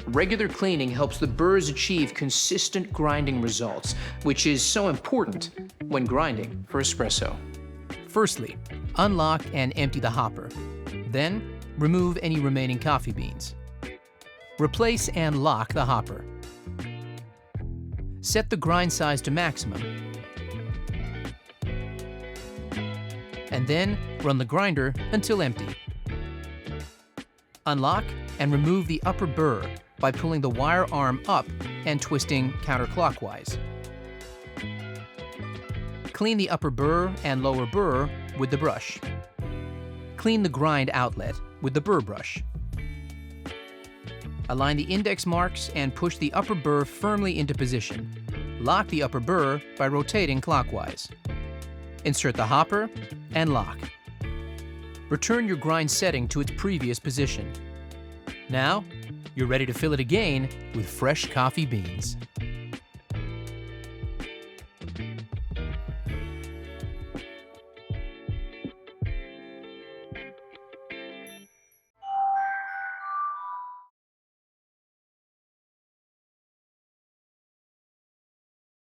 Regular cleaning helps the burrs achieve consistent grinding results, which is so important when grinding for espresso. Firstly, unlock and empty the hopper. Then, remove any remaining coffee beans. Replace and lock the hopper. Set the grind size to maximum. And then run the grinder until empty. Unlock and remove the upper burr by pulling the wire arm up and twisting counterclockwise. Clean the upper burr and lower burr with the brush. Clean the grind outlet with the burr brush. Align the index marks and push the upper burr firmly into position. Lock the upper burr by rotating clockwise. Insert the hopper and lock. Return your grind setting to its previous position. Now, you're ready to fill it again with fresh coffee beans.